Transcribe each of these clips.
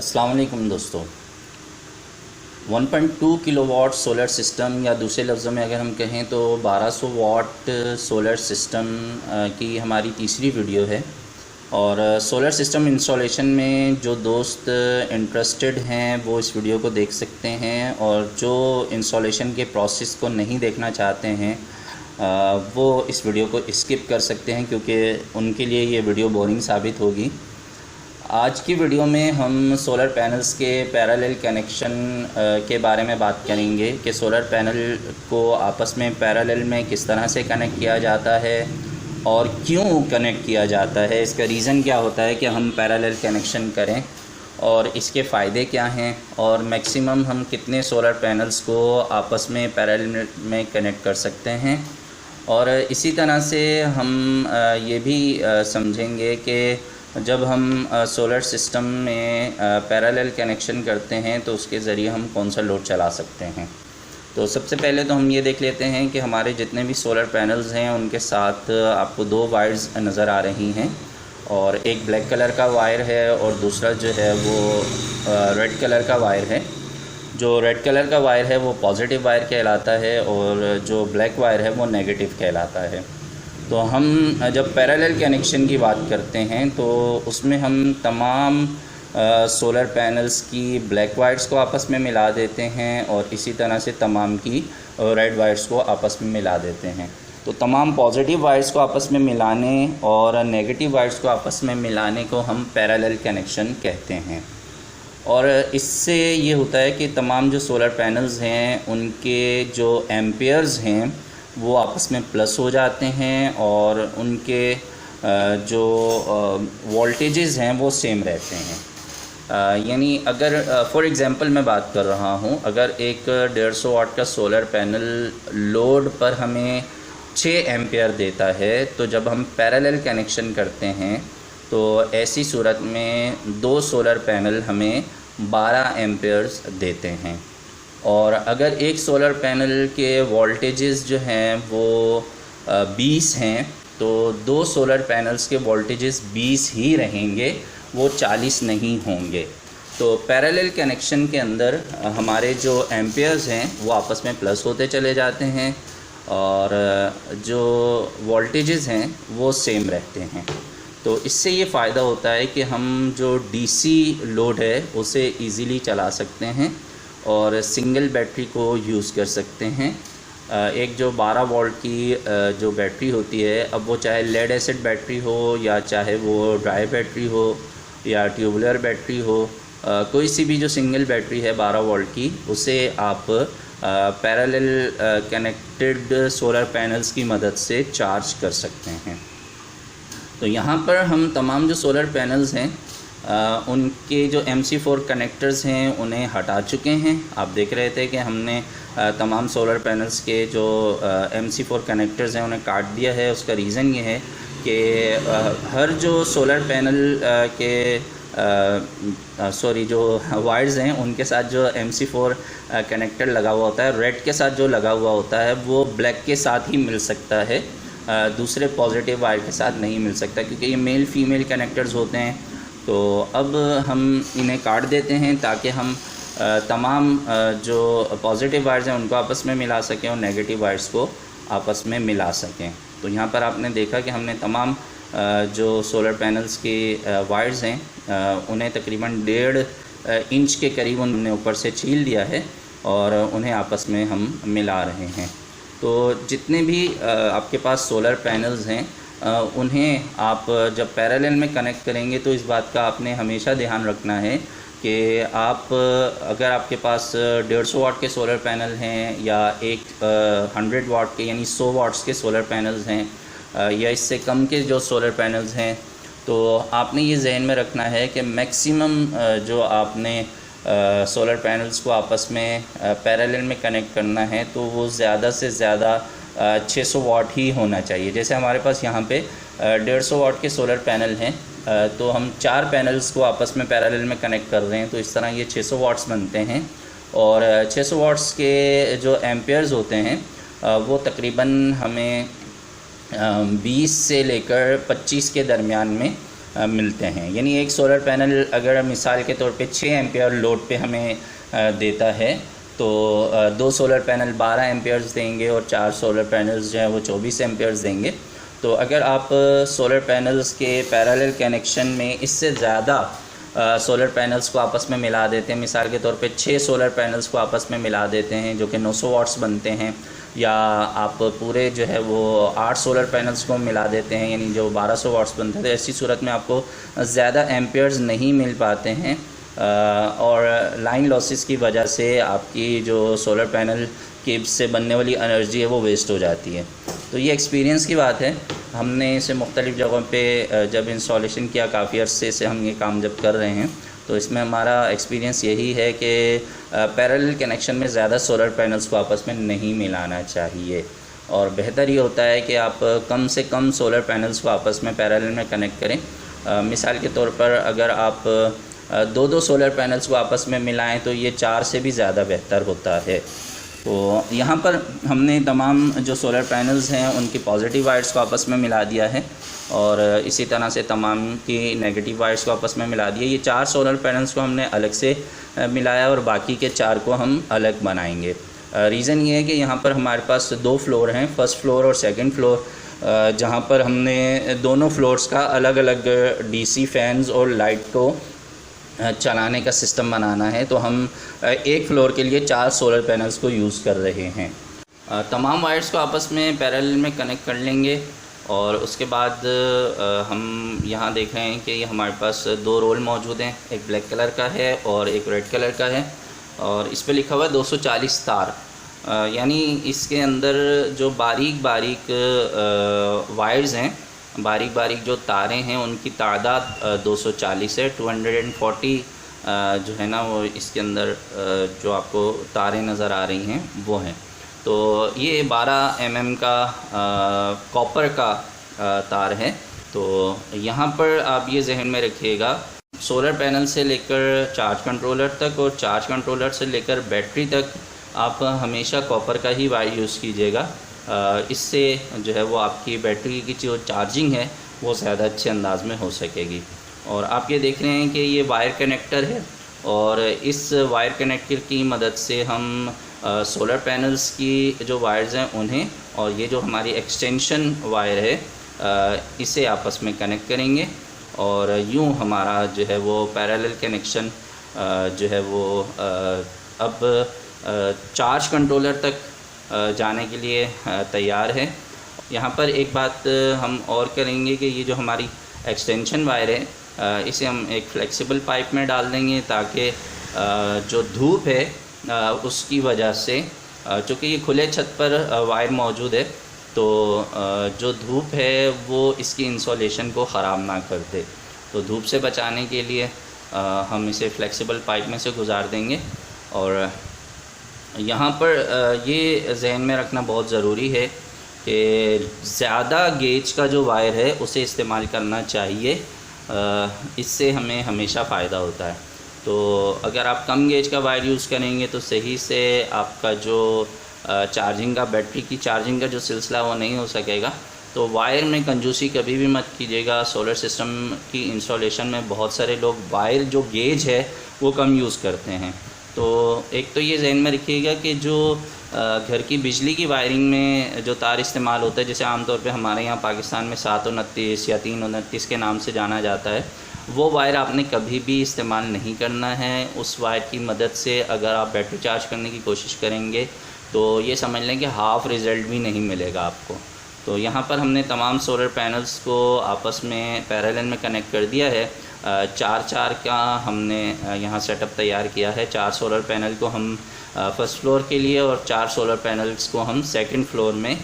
अस्सलाम वालेकुम दोस्तों। 1.2 किलोवाट सोलर सिस्टम या दूसरे लफ्ज़ों में अगर हम कहें तो 1200 वाट सोलर सिस्टम की हमारी तीसरी वीडियो है। और सोलर सिस्टम इंस्टॉलेशन में जो दोस्त इंटरेस्टेड हैं वो इस वीडियो को देख सकते हैं, और जो इंस्टॉलेशन के प्रोसेस को नहीं देखना चाहते हैं वो इस वीडियो को स्किप कर सकते हैं, क्योंकि उनके लिए ये वीडियो बोरिंग साबित होगी। आज की वीडियो में हम सोलर पैनल्स के पैरेलल कनेक्शन के बारे में बात करेंगे कि सोलर पैनल को आपस में पैरेलल में किस तरह से कनेक्ट किया जाता है और क्यों कनेक्ट किया जाता है, इसका रीज़न क्या होता है कि हम पैरेलल कनेक्शन करें, और इसके फ़ायदे क्या हैं, और मैक्सिमम हम कितने सोलर पैनल्स को आपस में पैरेलल में कनेक्ट कर सकते हैं। और इसी तरह से हम ये भी समझेंगे कि जब हम सोलर सिस्टम में पैरेलल कनेक्शन करते हैं तो उसके ज़रिए हम कौन सा लोड चला सकते हैं। तो सबसे पहले तो हम ये देख लेते हैं कि हमारे जितने भी सोलर पैनल्स हैं उनके साथ आपको दो वायर्स नज़र आ रही हैं, और एक ब्लैक कलर का वायर है और दूसरा जो है वो रेड कलर का वायर है। जो रेड कलर का वायर है वो पॉजिटिव वायर कहलाता है, और जो ब्लैक वायर है वो नेगेटिव कहलाता है। तो हम जब पैरेलल कनेक्शन की बात करते हैं तो उसमें हम तमाम सोलर पैनल्स की ब्लैक वायर्स को आपस में मिला देते हैं, और इसी तरह से तमाम की रेड वायर्स को आपस में मिला देते हैं। तो तमाम पॉजिटिव वायर्स को आपस में मिलाने और नेगेटिव वायर्स को आपस में मिलाने को हम पैरेलल कनेक्शन कहते हैं। और इससे ये होता है कि तमाम जो सोलर पैनल्स हैं उनके जो एम्पेयर्स हैं वो आपस में प्लस हो जाते हैं, और उनके जो वोल्टेजेस हैं वो सेम रहते हैं। यानी अगर फॉर एग्ज़ाम्पल मैं बात कर रहा हूँ, अगर एक 150 वाट का सोलर पैनल लोड पर हमें 6 एम्पेयर देता है, तो जब हम पैरेलल कनेक्शन करते हैं तो ऐसी सूरत में दो सोलर पैनल हमें 12 एम्पेयर्स देते हैं। और अगर एक सोलर पैनल के वोल्टेजेस जो हैं वो 20 हैं, तो दो सोलर पैनल्स के वोल्टेजेस 20 ही रहेंगे, वो 40 नहीं होंगे। तो पैरेलल कनेक्शन के अंदर हमारे जो एम्पेयर्स हैं वो आपस में प्लस होते चले जाते हैं, और जो वोल्टेजेस हैं वो सेम रहते हैं। तो इससे ये फ़ायदा होता है कि हम जो डीसी लोड है उसे इजीली चला सकते हैं और सिंगल बैटरी को यूज़ कर सकते हैं। एक जो 12 वोल्ट की जो बैटरी होती है, अब वो चाहे लेड एसिड बैटरी हो या चाहे वो ड्राई बैटरी हो या ट्यूबुलर बैटरी हो, कोई सी भी जो सिंगल बैटरी है 12 वोल्ट की, उसे आप पैरेलल कनेक्टेड सोलर पैनल्स की मदद से चार्ज कर सकते हैं। तो यहाँ पर हम तमाम जो सोलर पैनल्स हैं उनके जो MC4 कनेक्टर्स हैं उन्हें हटा चुके हैं। आप देख रहे थे कि हमने तमाम सोलर पैनल्स के जो MC4 कनेक्टर्स हैं उन्हें काट दिया है। उसका रीज़न ये है कि हर जो सोलर पैनल के जो वायर्स हैं उनके साथ जो MC4 कनेक्टर लगा हुआ होता है, रेड के साथ जो लगा हुआ होता है वो ब्लैक के साथ ही मिल सकता है, दूसरे पॉजिटिव वायर के साथ नहीं मिल सकता, क्योंकि ये मेल फीमेल कनेक्टर्स होते हैं। तो अब हम इन्हें काट देते हैं ताकि हम तमाम जो पॉजिटिव वायर्स हैं उनको आपस में मिला सकें और नेगेटिव वायर्स को आपस में मिला सकें। तो यहाँ पर आपने देखा कि हमने तमाम जो सोलर पैनल्स के वायर्स हैं उन्हें तकरीबन 1.5 इंच के करीब उन्होंने ऊपर से छील दिया है और उन्हें आपस में हम मिला रहे हैं। तो जितने भी आपके पास सोलर पैनल्स हैं उन्हें आप जब पैरेलल में कनेक्ट करेंगे तो इस बात का आपने हमेशा ध्यान रखना है कि आप अगर आपके पास 150 वाट के सोलर पैनल हैं या 100 वाट के यानी 100 वाट्स के सोलर पैनल्स हैं या इससे कम के जो सोलर पैनल्स हैं, तो आपने ये जहन में रखना है कि मैक्सिमम जो आपने सोलर पैनल्स को आपस में पैरेलल में कनेक्ट करना है तो वो ज़्यादा से ज़्यादा 600 वाट ही होना चाहिए। जैसे हमारे पास यहाँ पे 150 वाट के सोलर पैनल हैं, तो हम 4 पैनल्स को आपस में पैरेलल में कनेक्ट कर रहे हैं, तो इस तरह ये 600 वाट्स बनते हैं। और 600 वाट्स के जो एम्पेयर्स होते हैं वो तकरीबन हमें 20 से लेकर 25 के दरमियान में मिलते हैं। यानी एक सोलर पैनल अगर मिसाल के तौर पे 6 एम्पियर लोड पे हमें देता है तो 2 सोलर पैनल 12 एम्पियर्स देंगे और 4 सोलर पैनल्स जो है वो 24 एम्पियर्स देंगे। तो अगर आप सोलर पैनल्स के पैरेलल कनेक्शन में इससे ज़्यादा सोलर पैनल्स को आपस में मिला देते हैं, मिसाल के तौर पे 6 सोलर पैनल्स को आपस में मिला देते हैं जो कि 900 वाट्स बनते हैं, या आप पूरे जो है वो 8 सोलर पैनल्स को मिला देते हैं यानी जो 1200 वाट्स बनते हैं, तो ऐसी सूरत में आपको ज़्यादा एम्पियर्स नहीं मिल पाते हैं और लाइन लॉसेस की वजह से आपकी जो सोलर पैनल की से बनने वाली एनर्जी है वो वेस्ट हो जाती है। तो ये एक्सपीरियंस की बात है, हमने इसे मुख्तलिफ़ जगहों पे जब इंस्टॉलेशन किया, काफ़ी अरसे से हम ये काम जब कर रहे हैं, तो इसमें हमारा एक्सपीरियंस यही है कि पैरेलल कनेक्शन में ज़्यादा सोलर पैनल्स को आपस में नहीं मिलाना चाहिए और बेहतर ये होता है कि आप कम से कम सोलर पैनल्स को आपस में पैरेलल में कनेक्ट करें। मिसाल के तौर पर अगर आप 2-2 सोलर पैनल्स को आपस में मिलाएं तो ये 4 से भी ज़्यादा बेहतर होता है। तो यहाँ पर हमने तमाम जो सोलर पैनल्स हैं उनकी पॉजिटिव वायर्स को आपस में मिला दिया है और इसी तरह से तमाम की नेगेटिव वायर्स को आपस में मिला दिया। ये 4 सोलर पैनल्स को हमने अलग से मिलाया और बाकी के 4 को हम अलग बनाएंगे। रीज़न ये है कि यहाँ पर हमारे पास 2 फ्लोर हैं, फर्स्ट फ्लोर और सेकंड फ्लोर, जहाँ पर हमने दोनों फ्लोर्स का अलग अलग डीसी फैंस और लाइट को चलाने का सिस्टम बनाना है। तो हम एक फ्लोर के लिए 4 सोलर पैनल्स को यूज़ कर रहे हैं। तमाम वायर्स को आपस में पैरेलल में कनेक्ट कर लेंगे और उसके बाद हम यहाँ देख रहे हैं कि ये हमारे पास 2 रोल मौजूद हैं, एक ब्लैक कलर का है और एक रेड कलर का है और इस पे लिखा हुआ है 240 तार। यानी इसके अंदर जो बारीक बारीक वायर्स हैं, बारीक बारीक जो तारें हैं उनकी तादाद 240 है। 240 जो है ना वो इसके अंदर जो आपको तारें नज़र आ रही हैं वो हैं। तो ये 12 mm का कॉपर का तार है। तो यहाँ पर आप ये जहन में रखिएगा, सोलर पैनल से लेकर चार्ज कंट्रोलर तक और चार्ज कंट्रोलर से लेकर बैटरी तक आप हमेशा कॉपर का ही वायर यूज़ कीजिएगा। इससे जो है वो आपकी बैटरी की जो चार्जिंग है वो ज़्यादा अच्छे अंदाज में हो सकेगी। और आप ये देख रहे हैं कि ये वायर कनेक्टर है और इस वायर कनेक्टर की मदद से हम सोलर पैनल्स की जो वायर्स हैं उन्हें और ये जो हमारी एक्सटेंशन वायर है इसे आपस में कनेक्ट करेंगे और यूँ हमारा जो है वो पैरेलल कनेक्शन जो है वो अब चार्ज कंट्रोलर तक जाने के लिए तैयार है। यहाँ पर एक बात हम और करेंगे कि ये जो हमारी एक्सटेंशन वायर है इसे हम एक फ्लेक्सिबल पाइप में डाल देंगे ताकि जो धूप है उसकी वजह से, चूँकि ये खुले छत पर वायर मौजूद है तो जो धूप है वो इसकी इंसुलेशन को ख़राब ना कर दे। तो धूप से बचाने के लिए हम इसे फ्लेक्सिबल पाइप में से गुजार देंगे। और यहाँ पर ये जहन में रखना बहुत ज़रूरी है कि ज़्यादा गेज का जो वायर है उसे इस्तेमाल करना चाहिए, इससे हमें हमेशा फ़ायदा होता है। तो अगर आप कम गेज का वायर यूज़ करेंगे तो सही से आपका जो चार्जिंग का, बैटरी की चार्जिंग का जो सिलसिला वो नहीं हो सकेगा। तो वायर में कंजूसी कभी भी मत कीजिएगा। सोलर सिस्टम की इंस्टॉलेशन में बहुत सारे लोग वायर जो गेज है वो कम यूज़ करते हैं। तो एक तो ये जहन में रखिएगा कि जो घर की बिजली की वायरिंग में जो तार इस्तेमाल होता है, जैसे आमतौर पे हमारे यहाँ पाकिस्तान में 729 या 329 के नाम से जाना जाता है, वो वायर आपने कभी भी इस्तेमाल नहीं करना है। उस वायर की मदद से अगर आप बैटरी चार्ज करने की कोशिश करेंगे तो ये समझ लें कि हाफ़ रिज़ल्ट भी नहीं मिलेगा आपको। तो यहाँ पर हमने तमाम सोलर पैनल्स को आपस में पैरेलल में कनेक्ट कर दिया है। 4-4 का हमने यहाँ सेटअप तैयार किया है। 4 सोलर पैनल को हम फर्स्ट फ्लोर के लिए और 4 सोलर पैनल्स को हम सेकंड फ्लोर में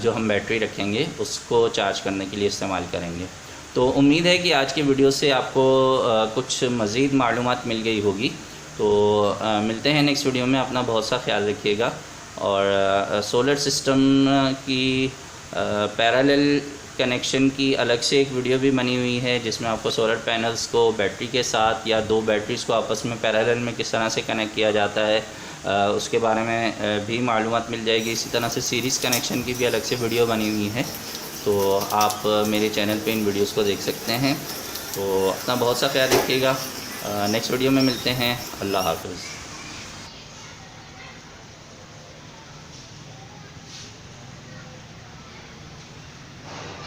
जो हम बैटरी रखेंगे उसको चार्ज करने के लिए इस्तेमाल करेंगे। तो उम्मीद है कि आज की वीडियो से आपको कुछ मज़ीद मालूमात मिल गई होगी। तो मिलते हैं नेक्स्ट वीडियो में। अपना बहुत सा ख्याल रखिएगा। और सोलर सिस्टम की पैरेलल कनेक्शन की अलग से एक वीडियो भी बनी हुई है जिसमें आपको सोलर पैनल्स को बैटरी के साथ या 2 बैटरीज़ को आपस में पैरेलल में किस तरह से कनेक्ट किया जाता है उसके बारे में भी मालूमात मिल जाएगी। इसी तरह से सीरीज़ कनेक्शन की भी अलग से वीडियो बनी हुई है, तो आप मेरे चैनल पे इन वीडियोस को देख सकते हैं। तो अपना बहुत सा ख्याल रखिएगा। नेक्स्ट वीडियो में मिलते हैं। अल्लाह हाफ़िज़।